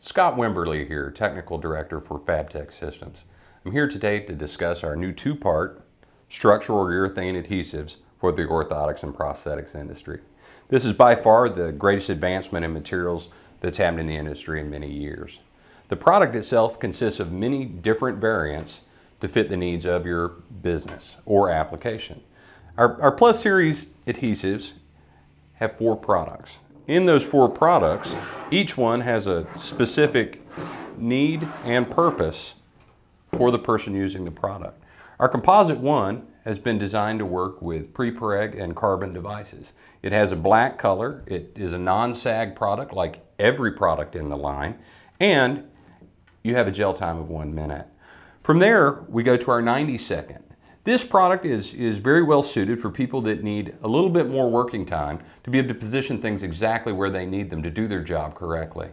Scott Wimberley here, Technical Director for Fabtech Systems. I'm here today to discuss our new two-part structural urethane adhesives for the orthotics and prosthetics industry. This is by far the greatest advancement in materials that's happened in the industry in many years. The product itself consists of many different variants to fit the needs of your business or application. Our PLUSeries adhesives have 4 products. In those 4 products, each one has a specific need and purpose for the person using the product. Our composite one has been designed to work with pre-preg and carbon devices. It has a black color, it is a non-sag product like every product in the line, and you have a gel time of 1 minute. From there, we go to our 90-second. This product is very well suited for people that need a little bit more working time to be able to position things exactly where they need them to do their job correctly.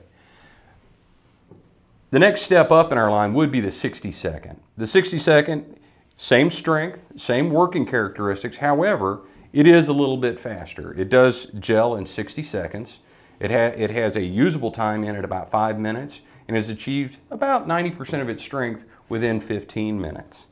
The next step up in our line would be the 60-second. The 60-second, same strength, same working characteristics, however, it is a little bit faster. It does gel in 60 seconds. It has a usable time in at about 5 minutes and has achieved about 90% of its strength within 15 minutes.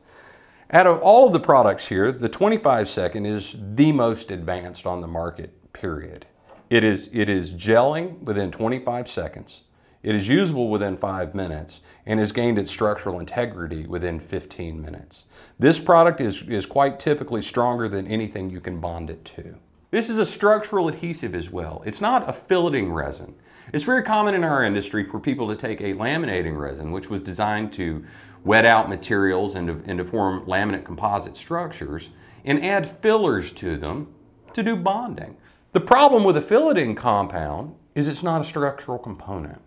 Out of all of the products here, the 25-second is the most advanced on the market, period. It is gelling within 25 seconds. It is usable within 5 minutes and has gained its structural integrity within 15 minutes. This product is quite typically stronger than anything you can bond it to. This is a structural adhesive as well. It's not a filleting resin. It's very common in our industry for people to take a laminating resin, which was designed to wet out materials and to form laminate composite structures, and add fillers to them to do bonding. The problem with a filleting compound is it's not a structural component.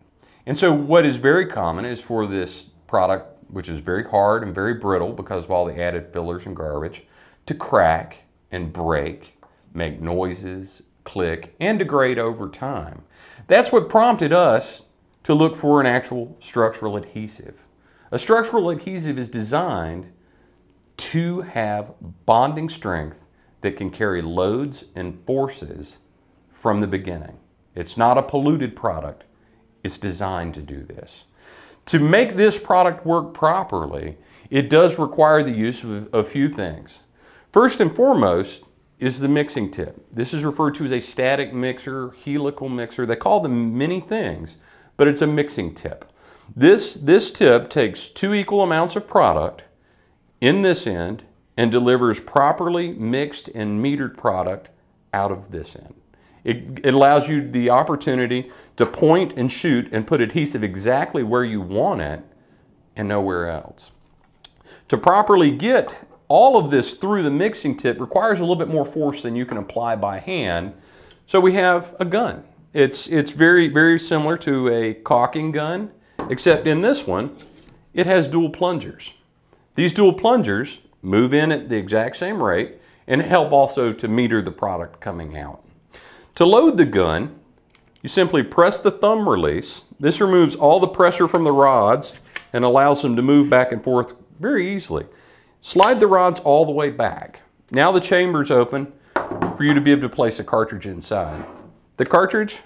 And so what is very common is for this product, which is very hard and very brittle because of all the added fillers and garbage, to crack and break, make noises, click, and degrade over time. That's what prompted us to look for an actual structural adhesive. A structural adhesive is designed to have bonding strength that can carry loads and forces from the beginning. It's not a polluted product. It's designed to do this. To make this product work properly, it does require the use of a few things. First and foremost is the mixing tip. This is referred to as a static mixer, helical mixer. They call them many things, but it's a mixing tip. This tip takes 2 equal amounts of product in this end and delivers properly mixed and metered product out of this end. It allows you the opportunity to point and shoot and put adhesive exactly where you want it and nowhere else. To properly get all of this through the mixing tip requires a little bit more force than you can apply by hand. So we have a gun. It's very, very similar to a caulking gun, except in this one, it has dual plungers. These dual plungers move in at the exact same rate and help also to meter the product coming out. To load the gun, you simply press the thumb release. This removes all the pressure from the rods and allows them to move back and forth very easily. Slide the rods all the way back. Now the chamber's open for you to be able to place a cartridge inside. The cartridge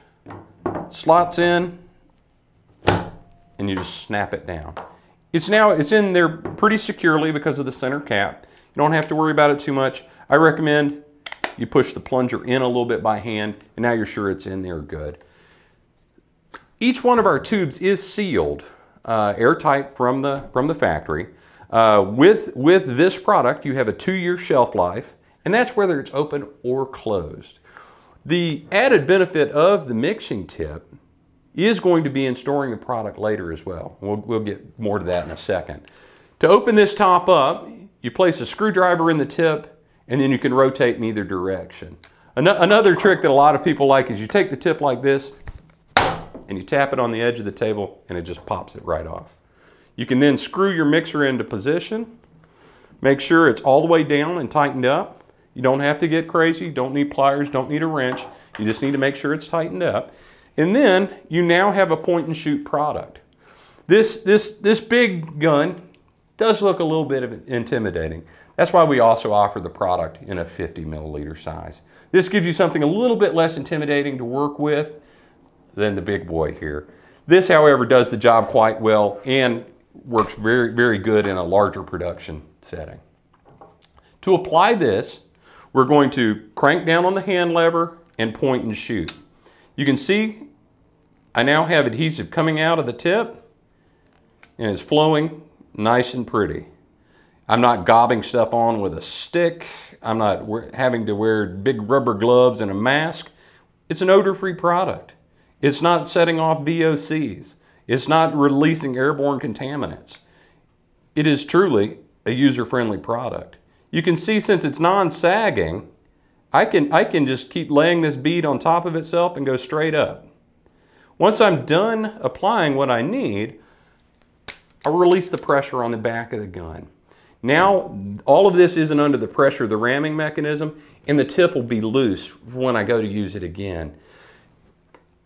slots in and you just snap it down. It's in there pretty securely because of the center cap. You don't have to worry about it too much. I recommend you push the plunger in a little bit by hand and now you're sure it's in there good. Each one of our tubes is sealed, airtight from the factory. With this product, you have a 2-year shelf life, and that's whether it's open or closed. The added benefit of the mixing tip is going to be in storing the product later as well. We'll get more to that in a second. To open this top up, you place a screwdriver in the tip, and then you can rotate in either direction. Another trick that a lot of people like is you take the tip like this, and you tap it on the edge of the table, and it just pops it right off. You can then screw your mixer into position. Make sure it's all the way down and tightened up. You don't have to get crazy. Don't need pliers, don't need a wrench. You just need to make sure it's tightened up. And then you now have a point and shoot product. This big gun does look a little bit intimidating. That's why we also offer the product in a 50 milliliter size. This gives you something a little bit less intimidating to work with than the big boy here. This, however, does the job quite well and works very, very good in a larger production setting. To apply this, we're going to crank down on the hand lever and point and shoot. You can see I now have adhesive coming out of the tip and it's flowing nice and pretty. I'm not gobbing stuff on with a stick. I'm not having to wear big rubber gloves and a mask. It's an odor-free product. It's not setting off VOCs. It's not releasing airborne contaminants. It is truly a user-friendly product. You can see, since it's non-sagging, I can just keep laying this bead on top of itself and go straight up. Once I'm done applying what I need, I'll release the pressure on the back of the gun. Now, all of this isn't under the pressure of the ramming mechanism, and the tip will be loose when I go to use it again.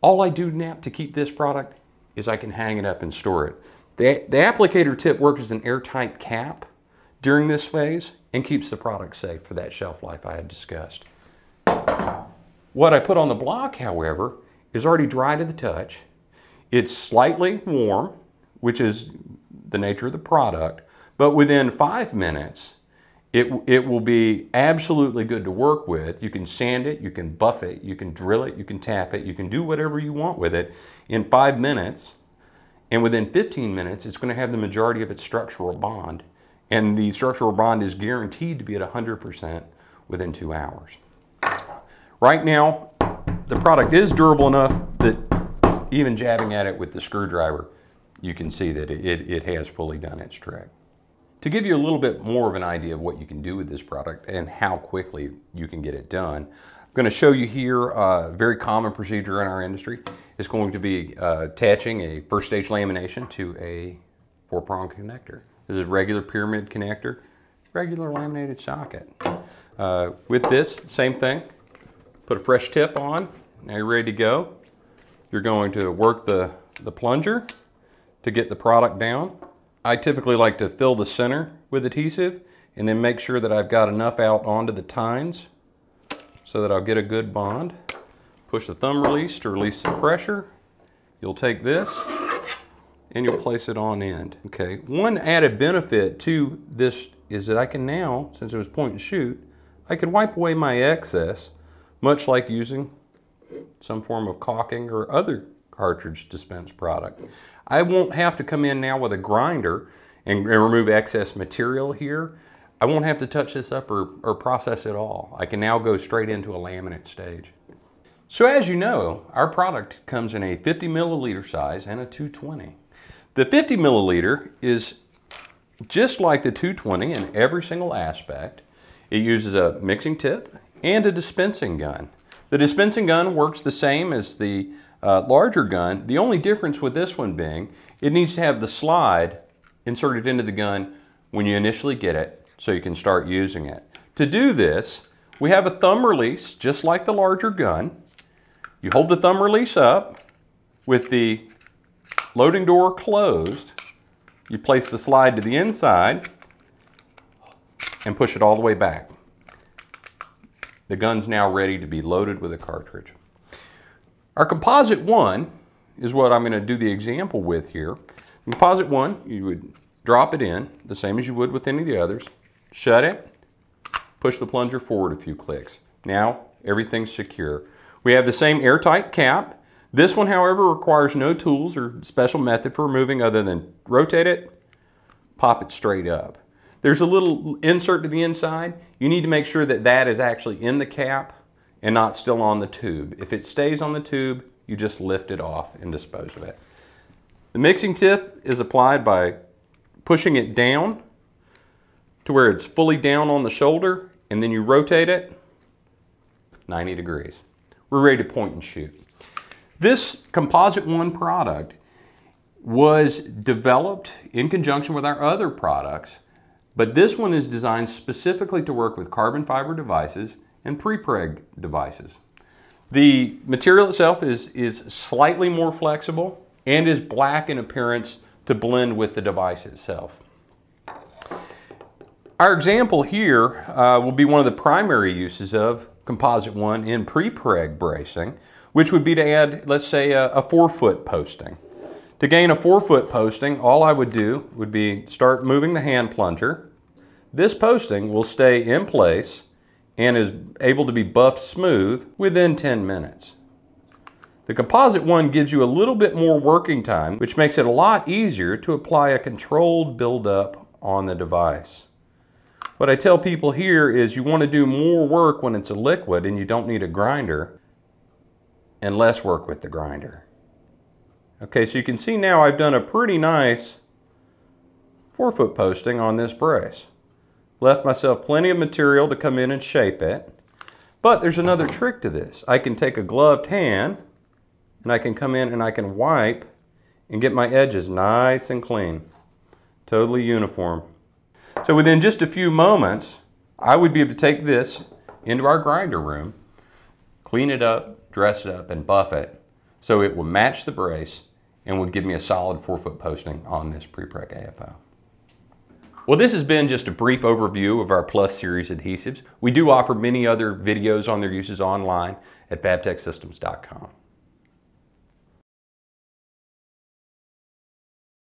All I do now to keep this product is I can hang it up and store it. The applicator tip works as an airtight cap during this phase and keeps the product safe for that shelf life I had discussed. What I put on the block, however, is already dry to the touch. It's slightly warm, which is the nature of the product, but within 5 minutes, it will be absolutely good to work with. You can sand it, you can buff it, you can drill it, you can tap it, you can do whatever you want with it in 5 minutes. And within 15 minutes, it's going to have the majority of its structural bond. And the structural bond is guaranteed to be at 100% within 2 hours. Right now, the product is durable enough that even jabbing at it with the screwdriver, you can see that it has fully done its trick. To give you a little bit more of an idea of what you can do with this product and how quickly you can get it done, I'm going to show you here a very common procedure in our industry. It's going to be attaching a first stage lamination to a 4-prong connector. This is a regular pyramid connector, regular laminated socket. With this, same thing. Put a fresh tip on. Now you're ready to go. You're going to work the plunger to get the product down. I typically like to fill the center with adhesive and then make sure that I've got enough out onto the tines so that I'll get a good bond. Push the thumb release to release the pressure. You'll take this and you'll place it on end. Okay, one added benefit to this is that I can now, since it was point and shoot, I can wipe away my excess, much like using some form of caulking or other cartridge dispense product. I won't have to come in now with a grinder and remove excess material here. I won't have to touch this up or process it all. I can now go straight into a laminate stage. So as you know, our product comes in a 50 milliliter size and a 220. The 50 milliliter is just like the 220 in every single aspect. It uses a mixing tip and a dispensing gun. The dispensing gun works the same as the larger gun. The only difference with this one being it needs to have the slide inserted into the gun when you initially get it so you can start using it. To do this, we have a thumb release just like the larger gun. You hold the thumb release up with the loading door closed. You place the slide to the inside and push it all the way back. The gun's now ready to be loaded with a cartridge. Our composite one is what I'm going to do the example with here. The composite one, you would drop it in the same as you would with any of the others. Shut it, push the plunger forward a few clicks. Now everything's secure. We have the same airtight cap. This one, however, requires no tools or special method for removing other than rotate it, pop it straight up. There's a little insert to the inside. You need to make sure that that is actually in the cap and not still on the tube. If it stays on the tube, you just lift it off and dispose of it. The mixing tip is applied by pushing it down to where it's fully down on the shoulder, and then you rotate it 90 degrees. We're ready to point and shoot. This Composite One product was developed in conjunction with our other products, but this one is designed specifically to work with carbon fiber devices and pre-preg devices. The material itself is slightly more flexible and is black in appearance to blend with the device itself. Our example here will be one of the primary uses of Composite One in pre-preg bracing, which would be to add, let's say, a 4-foot posting. To gain a 4-foot posting, all I would do would be start moving the hand plunger. This posting will stay in place and is able to be buffed smooth within 10 minutes. The composite one gives you a little bit more working time, which makes it a lot easier to apply a controlled buildup on the device. What I tell people here is you want to do more work when it's a liquid and you don't need a grinder, and less work with the grinder. Okay, so you can see now I've done a pretty nice 4-foot posting on this brace. Left myself plenty of material to come in and shape it. But there's another trick to this. I can take a gloved hand and I can come in and I can wipe and get my edges nice and clean. Totally uniform. So within just a few moments, I would be able to take this into our grinder room, clean it up, dress it up, and buff it so it will match the brace and would give me a solid 4-foot posting on this pre-preg AFO. Well, this has been just a brief overview of our PLUSeries adhesives. We do offer many other videos on their uses online at fabtechsystems.com.